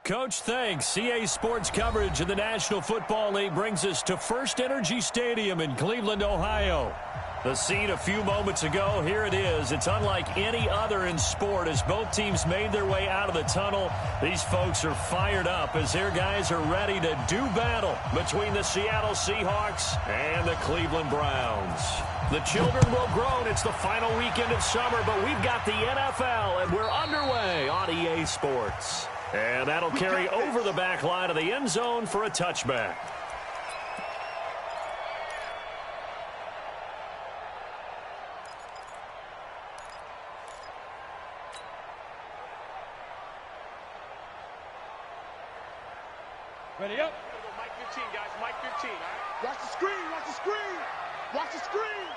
Coach, thanks. CA Sports coverage of the National Football League brings us to First Energy Stadium in Cleveland, Ohio. The scene a few moments ago, here it is. It's unlike any other in sport as both teams made their way out of the tunnel. These folks are fired up as their guys are ready to do battle between the Seattle Seahawks and the Cleveland Browns. The children will groan. It's the final weekend of summer, but we've got the NFL, and we're underway on EA Sports. And that'll carry over the back line of the end zone for a touchback. Ready up. Mike 15, guys. Mike 15. All right? Watch the screen. Watch the screen. Watch the screen.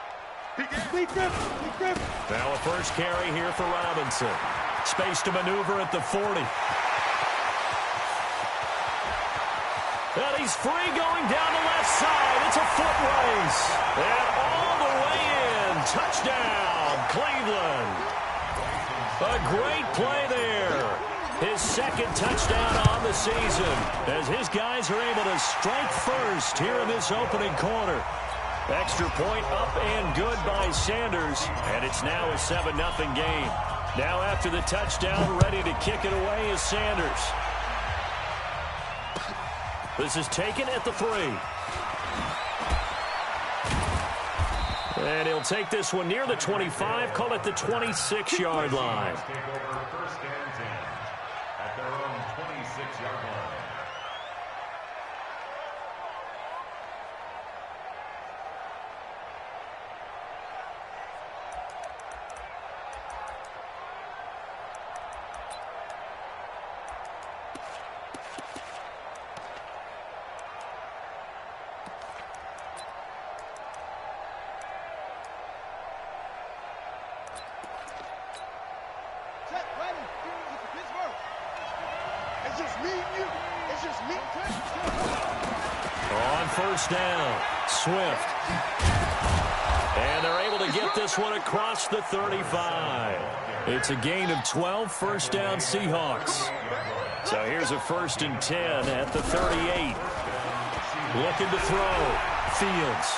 Big grip. Big grip. Now a first carry here for Robinson. Space to maneuver at the 40. And he's free going down the left side. It's a foot race. And all the way in. Touchdown, Cleveland. A great play there. His second touchdown on the season as his guys are able to strike first here in this opening quarter. Extra point up and good by Sanders, and it's now a 7-0 game. Now after the touchdown, ready to kick it away is Sanders. This is taken at the 3. And he'll take this one near the 25, call it the 26-yard line. At their own 26-yard line. On first down, Swift. And they're able to get this one across the 35. It's a gain of 12, first down Seahawks. So here's a 1st and 10 at the 38. Looking to throw. Fields.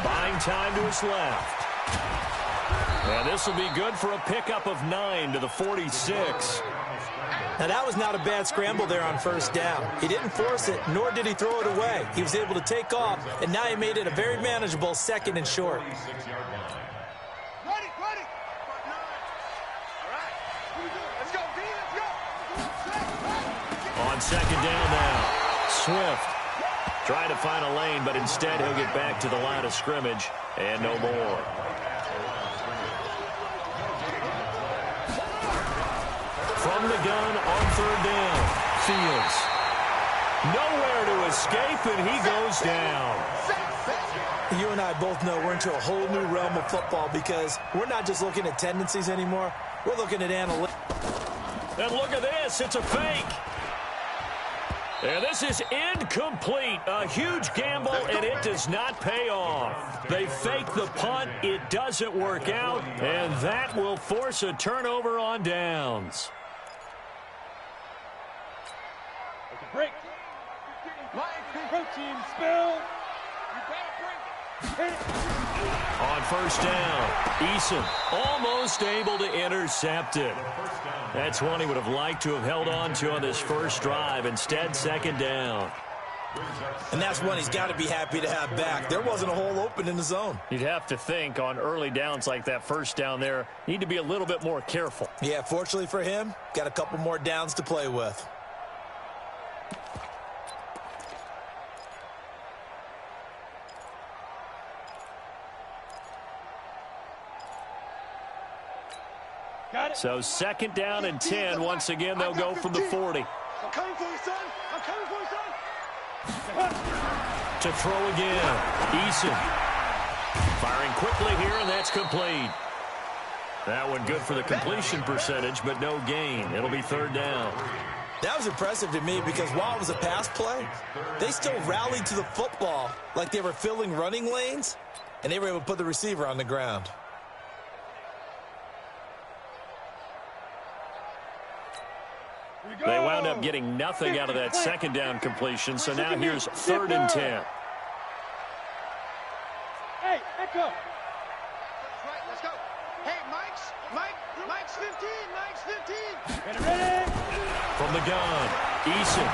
Buying time to his left. And this will be good for a pickup of 9 to the 46. Now, that was not a bad scramble there on first down. He didn't force it, nor did he throw it away. He was able to take off, and now he made it a very manageable 2nd and short. Ready. All right. Let's go, B. Let's go. On 2nd down now, Swift trying to find a lane, but instead he'll get back to the line of scrimmage and no more. From the gun on 3rd down, Fields. Nowhere to escape, and he goes down. You and I both know we're into a whole new realm of football because we're not just looking at tendencies anymore. We're looking at analytics. And look at this. It's a fake. And this is incomplete. A huge gamble, and it does not pay off. They fake the punt. It doesn't work out, and that will force a turnover on downs. Break. Protein spill. You better break. On first down, Eason almost able to intercept it. That's one he would have liked to have held on to on this first drive. Instead, 2nd down. And that's one he's got to be happy to have back. There wasn't a hole open in the zone. You'd have to think on early downs like that first down there, need to be a little bit more careful. Yeah, fortunately for him, got a couple more downs to play with. So 2nd down and 10. Once again, they'll go from the 40. I'm coming for you, son. I'm coming for you, son. To throw again. Eason. Firing quickly here, and that's complete. That one good for the completion percentage, but no gain. It'll be 3rd down. That was impressive to me because while it was a pass play, they still rallied to the football like they were filling running lanes, and they were able to put the receiver on the ground. Here we They wound up getting nothing out of that second down completion, so now here's 3rd and 10. Hey, back up. Right, let's go. Hey, Mike's 15, Mike's 15. Ready? From the gun, Eason.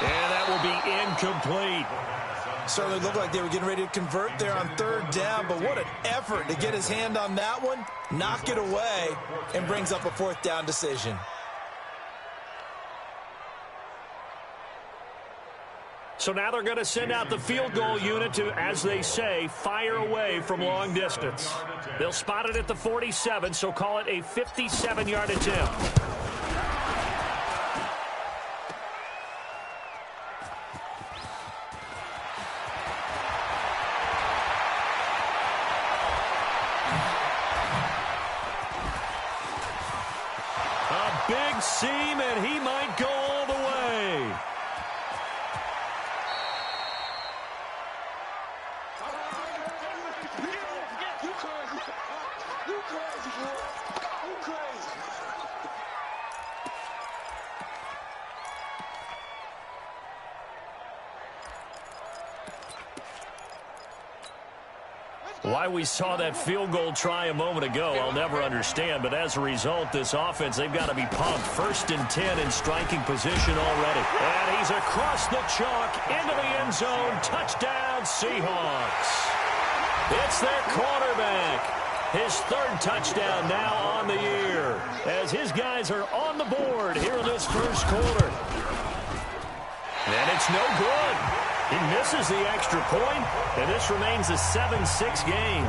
And that will be incomplete. Certainly looked like they were getting ready to convert there on 3rd down, but what an effort to get his hand on that one, knock it away, and brings up a 4th down decision. So now they're going to send out the field goal unit to, as they say, fire away from long distance. They'll spot it at the 47, so call it a 57-yard attempt. A big seam, and he might go all the way. Why we saw that field goal try a moment ago, I'll never understand. But as a result, this offense, they've got to be pumped. 1st and 10 in striking position already. And he's across the chalk into the end zone. Touchdown, Seahawks. It's their quarterback. His 3rd touchdown now on the year, as his guys are on the board here in this first quarter. And it's no good. He misses the extra point, and this remains a 7-6 game.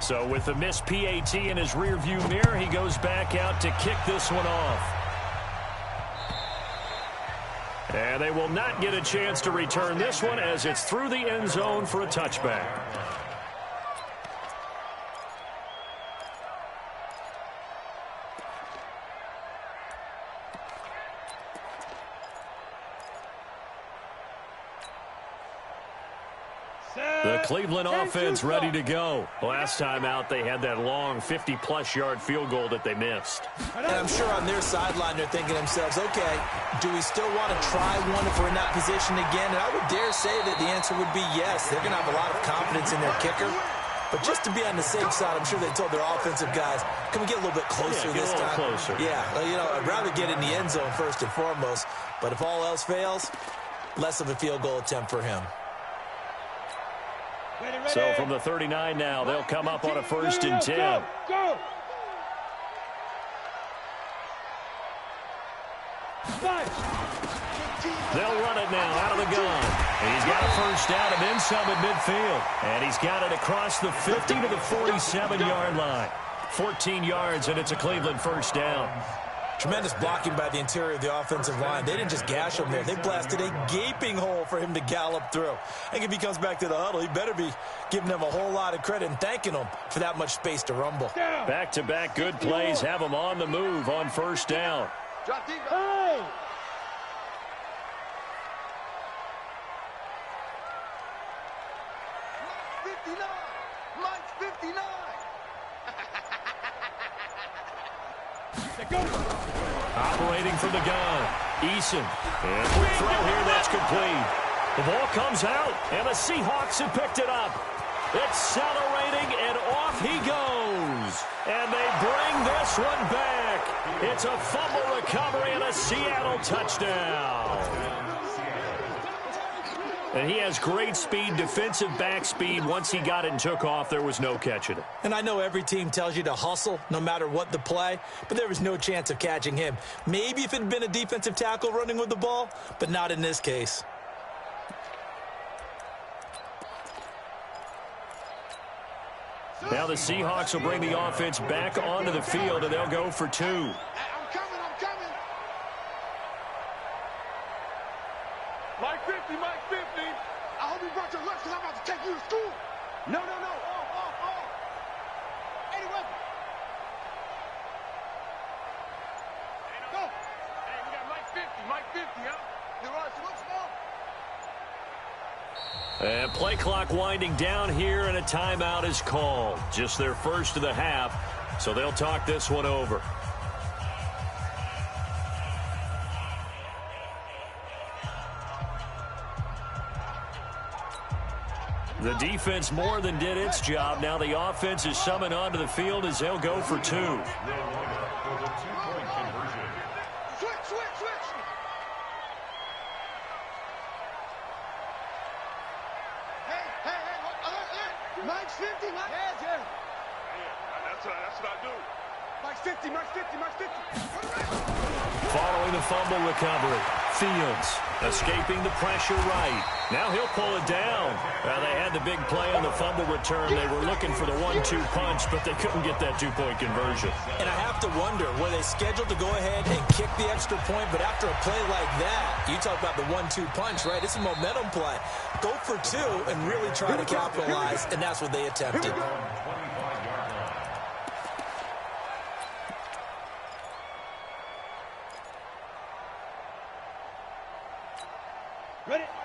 So with the missed PAT in his rearview mirror, he goes back out to kick this one off. And they will not get a chance to return this one as it's through the end zone for a touchback. The Cleveland offense ready to go. Last time out, they had that long 50-plus yard field goal that they missed. And I'm sure on their sideline, they're thinking to themselves, okay, do we still want to try one if we're in that position again? And I would dare say that the answer would be yes. They're going to have a lot of confidence in their kicker. But just to be on the safe side, I'm sure they told their offensive guys, can we get a little bit closer this time? Closer. Yeah, you know, I'd rather get in the end zone first and foremost. But if all else fails, less of a field goal attempt for him. So from the 39 now, they'll come up on a 1st and 10. Go! They'll run it now out of the gun. And he's got a 1st down and then some at midfield. And he's got it across the 50 to the 47-yard line. 14 yards, and it's a Cleveland 1st down. Tremendous blocking by the interior of the offensive line. They didn't just gash him there. They blasted a gaping hole for him to gallop through. And if he comes back to the huddle, he better be giving them a whole lot of credit and thanking them for that much space to rumble. Back-to-back good plays have him on the move on 1st down. Hey! Mike 59! Operating from the gun, Eason. And quick throw here, that's complete. The ball comes out, and the Seahawks have picked it up. Accelerating, and off he goes. And they bring this one back. It's a fumble recovery and a Seattle touchdown. And he has great speed, defensive back speed. Once he got it and took off, there was no catching it. And I know every team tells you to hustle no matter what the play, but there was no chance of catching him. Maybe if it had been a defensive tackle running with the ball, but not in this case. Now the Seahawks will bring the offense back onto the field, and they'll go for 2. I'm coming. Mike 50. I hope you brought your lunch because I'm about to take you to school. No. Off. 80 weapon. Go. And play clock winding down here, and a timeout is called. Just their first of the half, so they'll talk this one over. The defense more than did its job. Now the offense is summoned onto the field as they'll go for two. Mike's 50, Mike. Yeah. That's what I do. Mike's 50, Mike's 50, Mike's 50. Following the fumble recovery, Fields escaping the pressure right. Now he'll pull it down. They had the big play on the fumble return. They were looking for the 1-2 punch, but they couldn't get that two-point conversion. And I have to wonder, were they scheduled to go ahead and kick the extra point? But after a play like that, you talk about the 1-2 punch, right? It's a momentum play. Go for two and really try to capitalize, and that's what they attempted.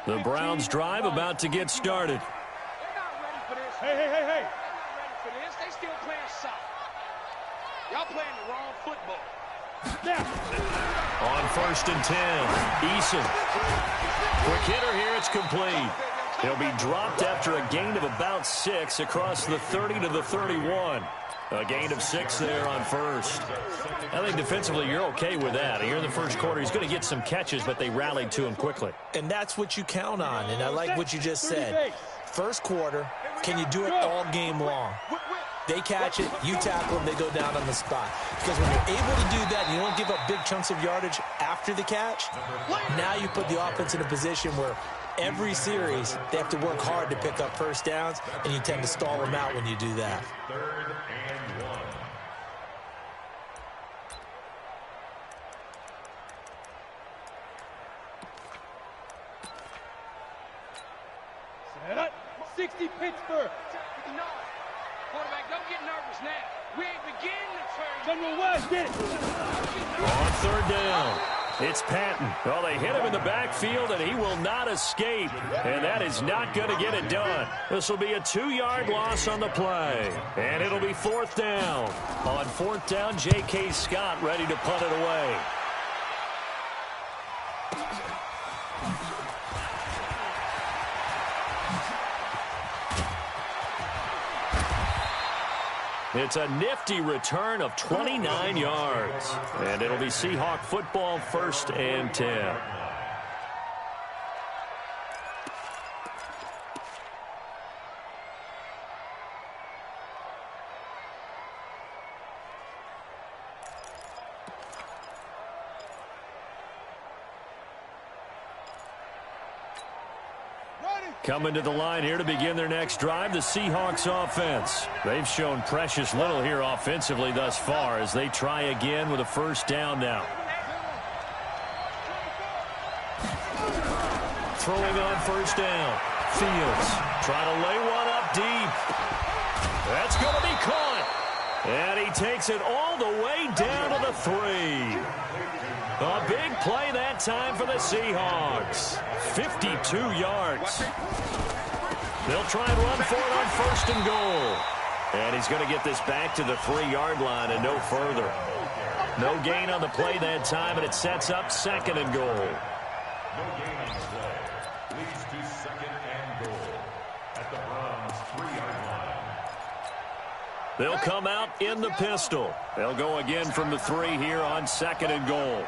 The Browns drive about to get started. They're not ready for this. Hey. They're not ready for this. They still playing soft. Y'all playing the wrong football. On 1st and 10, Eason. Quick hitter here, it's complete. He'll be dropped after a gain of about 6 across the 30 to the 31. A gain of 6 there on first. I think defensively you're okay with that. Here in the first quarter, he's going to get some catches, but they rallied to him quickly. And that's what you count on, and I like what you just said. First quarter, can you do it all game long? They catch it, you tackle them, they go down on the spot. Because when you're able to do that and you don't give up big chunks of yardage after the catch, now you put the offense in a position where every series they have to work hard to pick up first downs, and you tend to stall them out when you do that. 3rd and 1. Set up. 60 Pittsburgh. 59. Quarterback, don't get nervous now. We ain't beginning the turn. General West, get it. On 3rd down, it's Patton. Well, they hit him in the backfield, and he will not escape. And that is not going to get it done. This will be a 2-yard loss on the play. And it'll be 4th down. On 4th down, J.K. Scott ready to punt it away. It's a nifty return of 29 yards. And it'll be Seahawk football, 1st and 10. Coming to the line here to begin their next drive, the Seahawks offense. They've shown precious little here offensively thus far as they try again with a 1st down now. Throwing on 1st down. Fields trying to lay one up deep. That's going to be caught. And he takes it all the way down to the 3. A big play that time for the Seahawks. 52 yards. They'll try and run for it on 1st and goal. And he's going to get this back to the 3-yard line and no further. No gain on the play that time, and it sets up 2nd and goal. No gain on the play. Leads to 2nd and goal at the Browns' 3-yard line. They'll come out in the pistol. They'll go again from the 3 here on 2nd and goal.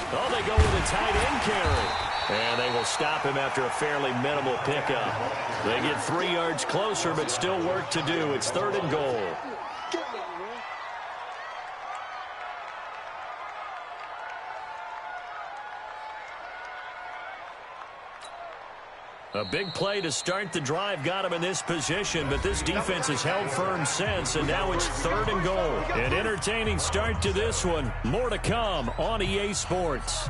Oh, they go with a tight end carry. And they will stop him after a fairly minimal pickup. They get 3 yards closer, but still work to do. It's 3rd and goal. A big play to start the drive got him in this position, but this defense has held firm since, and now it's 3rd and goal. An entertaining start to this one. More to come on EA Sports.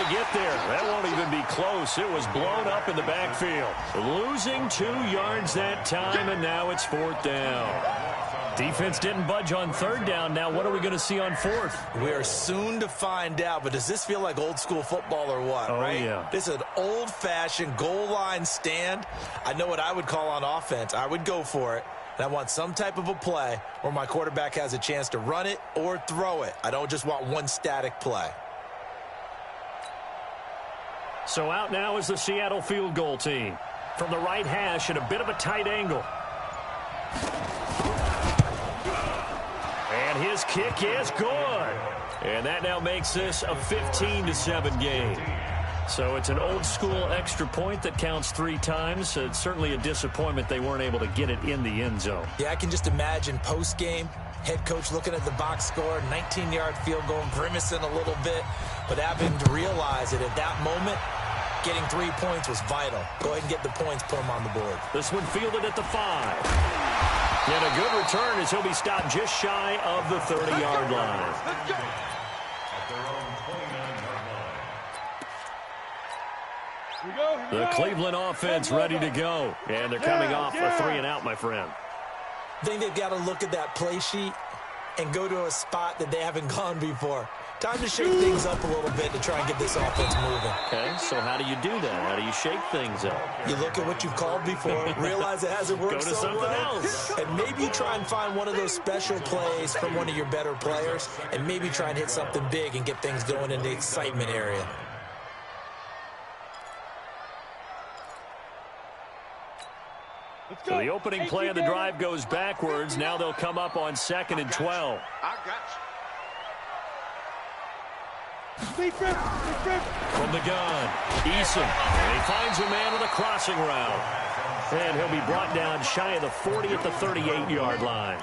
to get there. That won't even be close. It was blown up in the backfield. Losing 2 yards that time, and now it's 4th down. Defense didn't budge on 3rd down. Now what are we going to see on 4th? We are soon to find out, but does this feel like old school football or what, right? Yeah. This is an old-fashioned goal line stand. I know what I would call on offense. I would go for it. And I want some type of a play where my quarterback has a chance to run it or throw it. I don't just want one static play. So out now is the Seattle field goal team. From the right hash at a bit of a tight angle. And his kick is good. And that now makes this a 15-7 game. So it's an old-school extra point that counts 3 times. It's certainly a disappointment they weren't able to get it in the end zone. Yeah, I can just imagine post-game, head coach looking at the box score, 19-yard field goal, grimacing a little bit, but having to realize that at that moment, getting 3 points was vital. Go ahead and get the points, put them on the board. This one fielded at the 5. And a good return as he'll be stopped just shy of the 30-yard line. At their own 29-yard line. The Cleveland offense ready to go. And they're coming off a 3-and-out, my friend. I think they've got to look at that play sheet and go to a spot that they haven't gone before. Time to shake things up a little bit to try and get this offense moving. Okay, so how do you do that? How do you shake things up? You look at what you've called before, realize it hasn't worked Go to so something well, else. and maybe you try and find one of those special plays from one of your better players, and maybe try and hit something big and get things going in the excitement area. So the opening play of the drive goes backwards. Now they'll come up on 2nd and 12. I got you. From the gun, Eason. And he finds a man on the crossing route. And he'll be brought down shy of the 40 at the 38-yard line.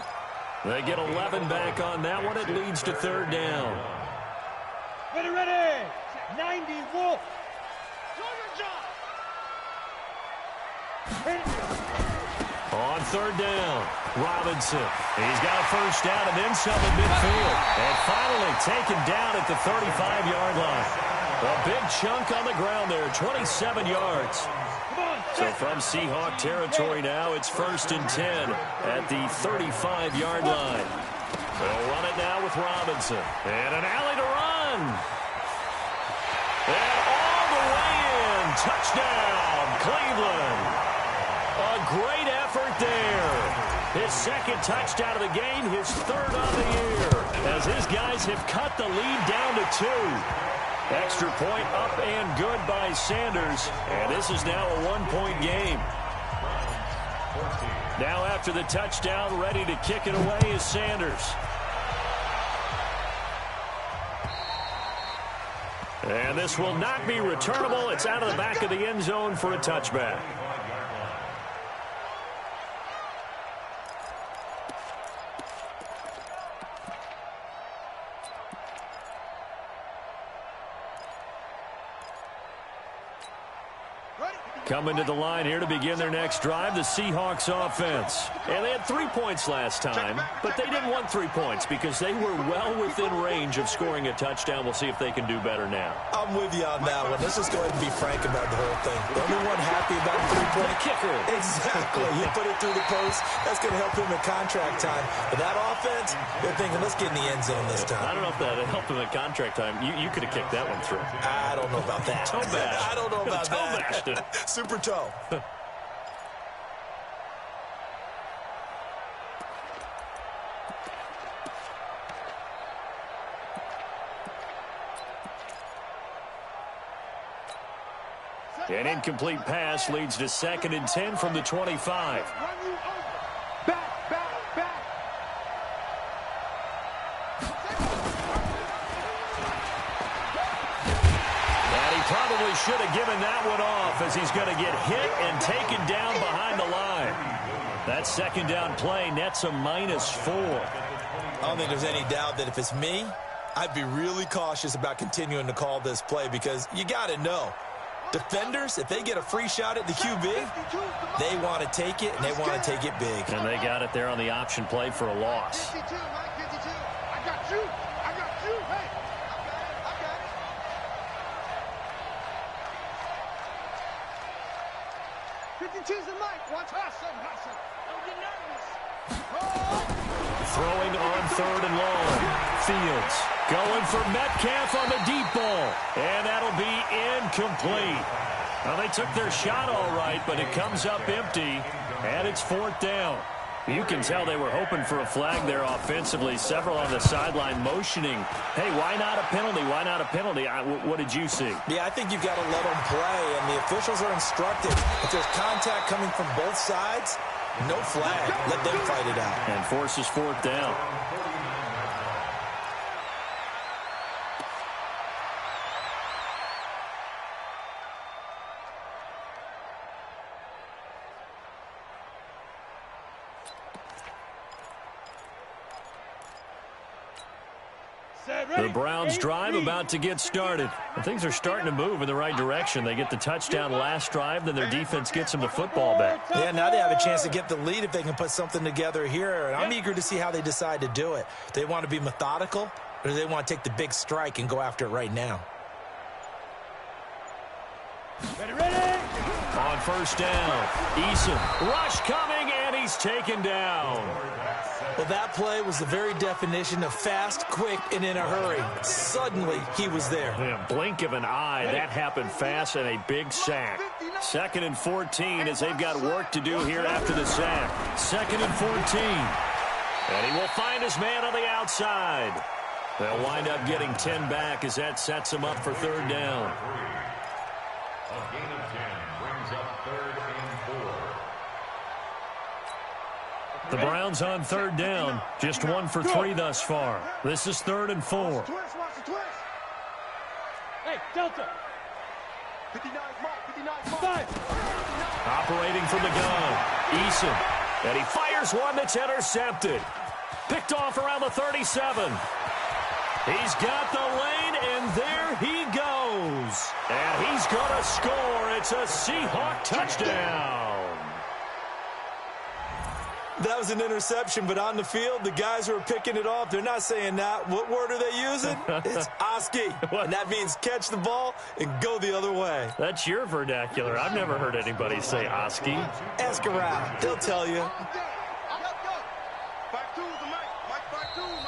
They get 11 back on that one. It leads to 3rd down. Ready. 90 Wolf. On 3rd down, Robinson. He's got a 1st down and then some in midfield. And finally taken down at the 35-yard line. A big chunk on the ground there, 27 yards. So from Seahawk territory now, it's 1st and 10 at the 35-yard line. They'll run it now with Robinson. And an alley to run. And all the way in. Touchdown, Cleveland. A great effort there. His 2nd touchdown of the game, his 3rd of the year. As his guys have cut the lead down to 2. Extra point up and good by Sanders. And this is now a 1-point game. Now after the touchdown, ready to kick it away is Sanders. And this will not be returnable. It's out of the back of the end zone for a touchback. Coming to the line here to begin their next drive, the Seahawks offense. And they had 3 points last time, but they didn't want 3 points because they were well within range of scoring a touchdown. We'll see if they can do better now. I'm with you on that one. Let's just go ahead and be frank about the whole thing. The only one happy about the 3-point kicker. Exactly. You put it through the post. That's going to help him in contract time. But that offense, they're thinking, let's get in the end zone this time. I don't know if that helped him at contract time. You could have kicked that one through. I don't know about that. Toe bash. I don't know about Toe that. bashed it. Super toe. An incomplete pass leads to 2nd and 10 from the 25. Probably should have given that one off as he's going to get hit and taken down behind the line. That 2nd down play nets a -4. I don't think there's any doubt that if it's me, I'd be really cautious about continuing to call this play because you got to know, defenders, if they get a free shot at the QB, they want to take it, and they want to take it big. And they got it there on the option play for a loss. I got you. Hey. teasing Mike. Watch Hassan. Don't get nervous. Throwing on 3rd and long. Fields going for Metcalf on the deep ball. And that'll be incomplete. Well, they took their shot all right, but it comes up empty, and it's 4th down. You can tell they were hoping for a flag there offensively. Several on the sideline motioning, hey, why not a penalty? Why not a penalty? What did you see? Yeah, I think you've got to let them play, and the officials are instructed. If there's contact coming from both sides, no flag. Let them fight it out. And forces 4th down. The Browns drive about to get started. And things are starting to move in the right direction. They get the touchdown last drive, then their defense gets them the football back. Yeah, now they have a chance to get the lead if they can put something together here. And I'm eager to see how they decide to do it. They want to be methodical, or do they want to take the big strike and go after it right now? Ready. On 1st down, Eason. Rush coming, and he's taken down. Well, that play was the very definition of fast, quick, and in a hurry. Suddenly, he was there. Yeah, blink of an eye. That happened fast and a big sack. 2nd and 14 as they've got work to do here after the sack. 2nd and 14. And he will find his man on the outside. They'll wind up getting 10 back as that sets him up for 3rd down. A gain of 10 brings up 3rd and 4. The Browns on 3rd down. Just 1 for 3 thus far. This is 3rd and 4. Watch the twist. Hey, Delta. 59 mark. Operating from the gun. Eason. And he fires one that's intercepted. Picked off around the 37. He's got the lane, and there he goes. And he's going to score. It's a Seahawk touchdown. That was an interception, but on the field, the guys who are picking it off, they're not saying that. What word are they using? It's Oski. And that means catch the ball and go the other way. That's your vernacular. I've never heard anybody say Oski. Ask around. They'll tell you.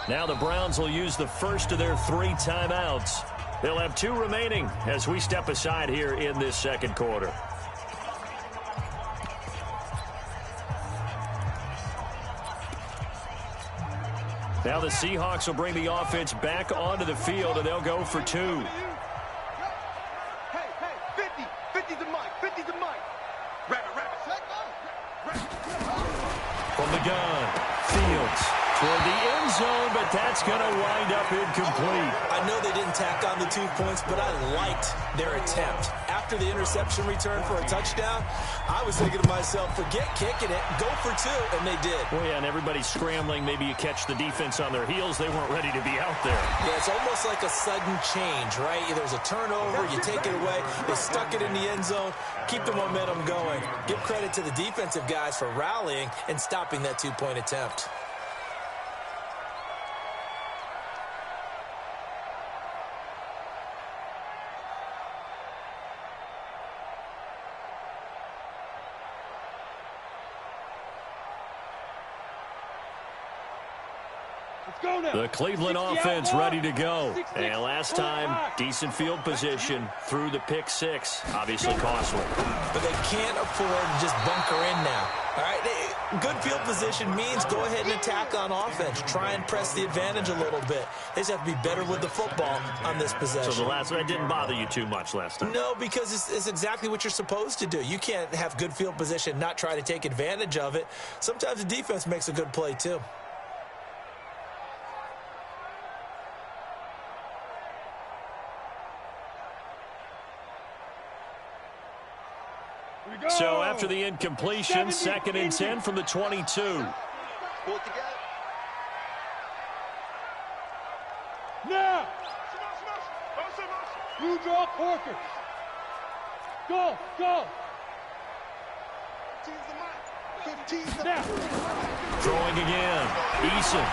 Now the Browns will use the first of their 3 timeouts. They'll have 2 remaining as we step aside here in this 2nd quarter. Now the Seahawks will bring the offense back onto the field, and they'll go for 2. Hey, 50 to Mike. Rabbit. From the gun, Fields toward the end zone, but that's going to wind up incomplete. I know they didn't tack on the 2 points, but I liked their attempt. After the interception return for a touchdown, I was thinking to myself, forget kicking it, go for 2, and they did. Well, yeah, and everybody's scrambling. Maybe you catch the defense on their heels. They weren't ready to be out there. Yeah, it's almost like a sudden change, right? There's a turnover, you take it away, they stuck it in the end zone, keep the momentum going. Give credit to the defensive guys for rallying and stopping that 2-point attempt. The Cleveland offense ready to go. And last time, decent field position through the pick 6. Obviously costly. But they can't afford to just bunker in now. All right, good field position means go ahead and attack on offense. Try and press the advantage a little bit. They just have to be better with the football on this possession. So that didn't bother you too much last time? No, because it's exactly what you're supposed to do. You can't have good field position, not try to take advantage of it. Sometimes the defense makes a good play too. So after the incompletion, 2nd and 10 from the 22. Pull it together. Now. You draw Corker. Go. Now. Throwing again. Eason.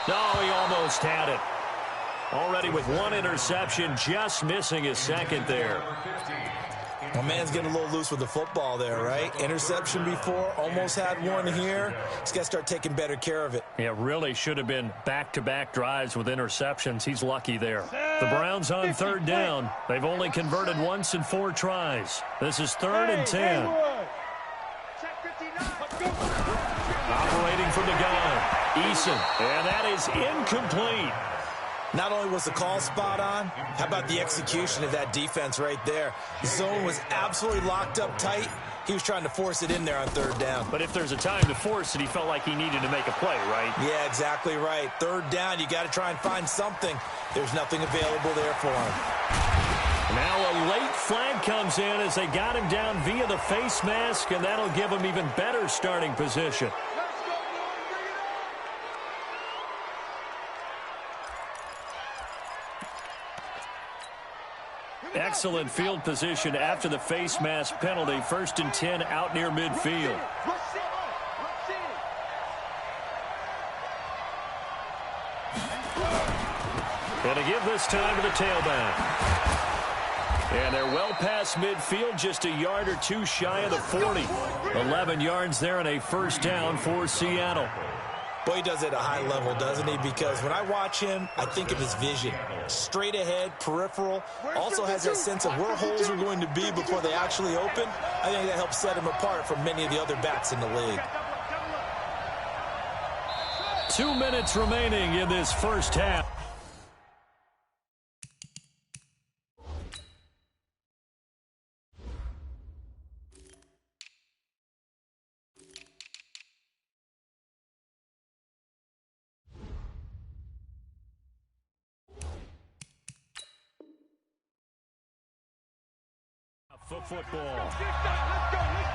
No, he almost had it. Already with 1 interception, just missing his 2nd there. My man's getting a little loose with the football there, right? Interception before, almost had one here. He's got to start taking better care of it. Yeah, really should have been back-to-back drives with interceptions. He's lucky there. The Browns on third down. They've only converted once in 4 tries. This is 3rd and 10. Operating from the gun, Eason, and that is incomplete. Not only was the call spot on, how about the execution of that defense right there? The zone was absolutely locked up tight. He was trying to force it in there on 3rd down. But if there's a time to force it, he felt like he needed to make a play, right? Yeah, exactly right. 3rd down, you got to try and find something. There's nothing available there for him. Now a late flag comes in as they got him down via the face mask, and that'll give him even better starting position. Excellent field position after the face mask penalty. 1st and 10 out near midfield. And to give this time to the tailback. And they're well past midfield, just a yard or 2 shy of the 40. 11 yards there and a 1st down for Seattle. Boy, he does it at a high level, doesn't he? Because when I watch him, I think of his vision. Straight ahead, peripheral. Also has that sense of where holes are going to be before they actually open. I think that helps set him apart from many of the other backs in the league. 2 minutes remaining in this first half. For football. Let's go.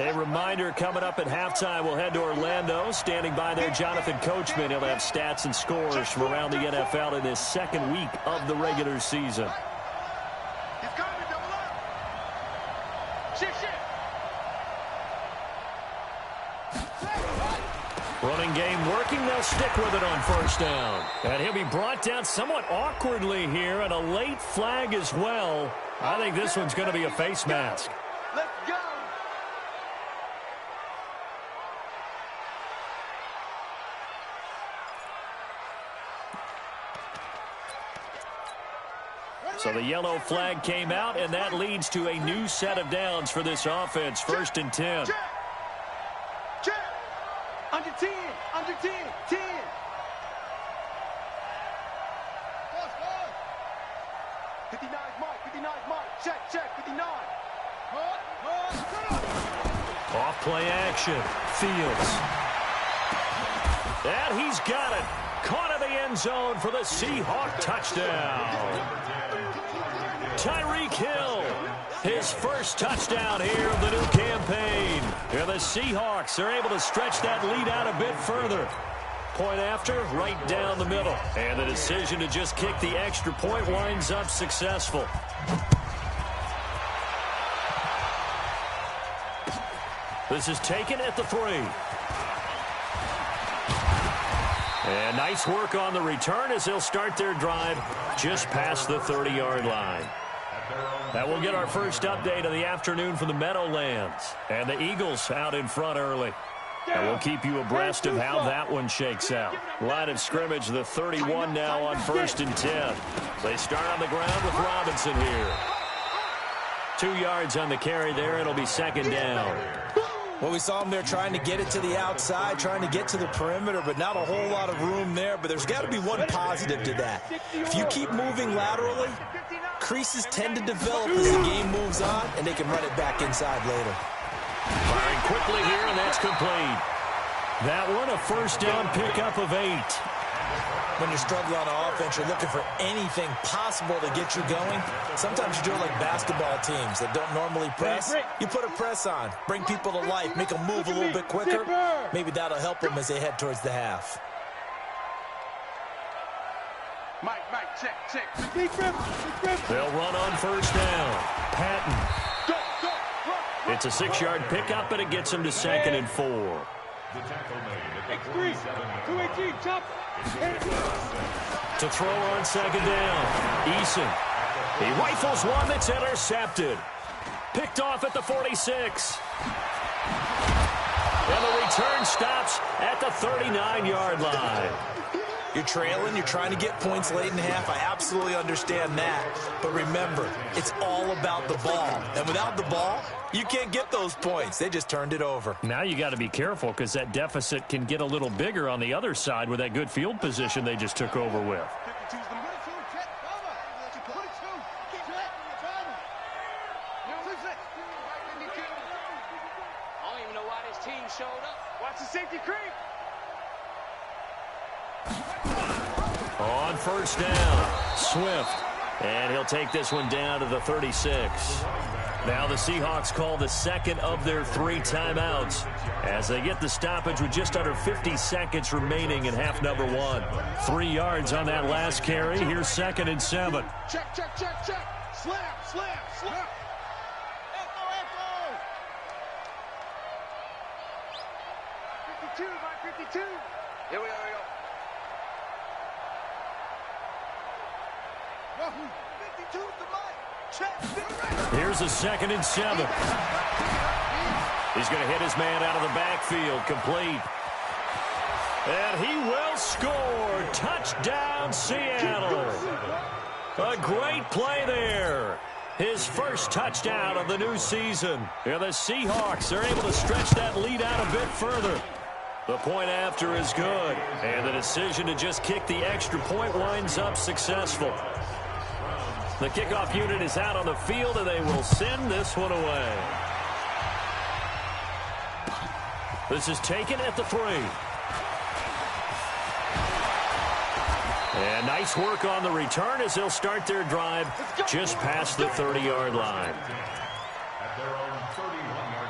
A reminder coming up at halftime, we'll head to Orlando. Standing by there, Jonathan Coachman. He'll have stats and scores from around the NFL in this 2nd week of the regular season. He's coming, double up. Shit. Running game working. They'll stick with it on 1st down. And he'll be brought down somewhat awkwardly here, and a late flag as well. I think this one's going to be a face mask. Let's go. So the yellow flag came out, and that leads to a new set of downs for this offense. 1st and 10. Check. Under 10. 10. Pause. 59 Mike. Check. 59. Off play action. Fields. And he's got it. Caught in the end zone for the Seahawk touchdown. Tyreek Hill, his first touchdown here of the new campaign. And the Seahawks are able to stretch that lead out a bit further. Point after, right down the middle. And the decision to just kick the extra point winds up successful. This is taken at the 3. And nice work on the return as they'll start their drive just past the 30-yard line. That will get our first update of the afternoon from the Meadowlands. And the Eagles out in front early. And we'll keep you abreast of how that one shakes out. Line of scrimmage, the 31 now on 1st and 10. They start on the ground with Robinson here. 2 yards on the carry there. It'll be 2nd down. Well, we saw him there trying to get it to the outside, trying to get to the perimeter, but not a whole lot of room there. But there's got to be one positive to that. If you keep moving laterally, creases tend to develop as the game moves on, and they can run it back inside later. Firing quickly here, and that's complete. That one, a 1st down pickup of 8. When you're struggling on offense, you're looking for anything possible to get you going. Sometimes you do it like basketball teams that don't normally press. You put a press on, bring people to life, make them move a little bit quicker. Maybe that'll help them as they head towards the half. Mike, check. They'll run on 1st down. Patton. Go. It's a 6-yard pickup, but it gets him to 2nd and 4. The tackle made at the X3, 218, chop. To throw on second down. Eason. He rifles one that's intercepted. Picked off at the 46. And the return stops at the 39-yard line. You're trailing, you're trying to get points late in the half. I absolutely understand that. But remember, it's all about the ball. And without the ball, you can't get those points. They just turned it over. Now you got to be careful because that deficit can get a little bigger on the other side with that good field position they just took over with. Watch the safety creep. On first down, Swift. And he'll take this one down to the 36. Now the Seahawks call the second of their 3 timeouts as they get the stoppage with just under 50 seconds remaining in half number 1. 3 yards on that last carry. Here's 2nd and 7. Check, check, check, check. Slap, slap, slap. Echo, echo. 52 by 52. Here we go, here we go. Wahoo. 52 to Mike. Check. Here's a 2nd and 7. He's going to hit his man out of the backfield, complete. And he will score. Touchdown, Seattle. A great play there. His first touchdown of the new season. And the Seahawks are able to stretch that lead out a bit further. The point after is good. And the decision to just kick the extra point winds up successful. The kickoff unit is out on the field, and they will send this one away. This is taken at the 3. And nice work on the return as they'll start their drive just past the 30-yard line. At their own 31-yard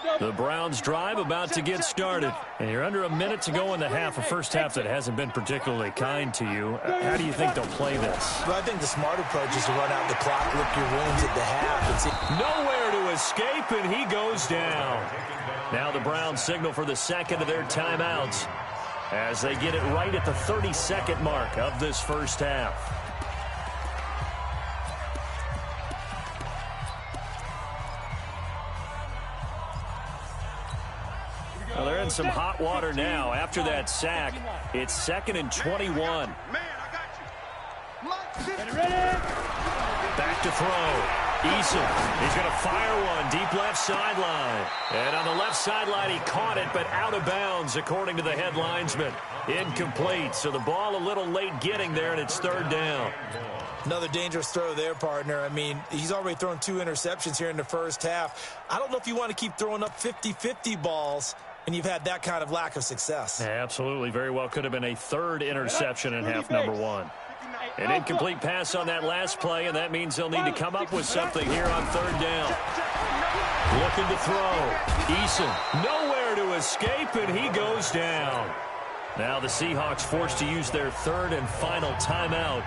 line. The Browns drive about to get started. And you're under a minute to go in the half, a first half that hasn't been particularly kind to you. How do you think they'll play this? Well, I think the smart approach is to run out the clock, lick your wounds at the half. And see. Nowhere to escape, and he goes down. Now the Browns signal for the second of their timeouts as they get it right at the 30-second mark of this first half. Well, they're in some hot water now. After that sack, it's 2nd and 21. Man, I got you. Back to throw. Eason, he's going to fire one deep left sideline. And on the left sideline, he caught it, but out of bounds, according to the head linesman. Incomplete, so the ball a little late getting there, and it's 3rd down. Another dangerous throw there, partner. I mean, he's already thrown 2 interceptions here in the first half. I don't know if you want to keep throwing up 50-50 balls and you've had that kind of lack of success. Absolutely. Very well could have been a 3rd interception in half number 1. An incomplete pass on that last play, and that means they'll need to come up with something here on 3rd down. Looking to throw. Eason, nowhere to escape, and he goes down. Now the Seahawks forced to use their 3rd and final timeout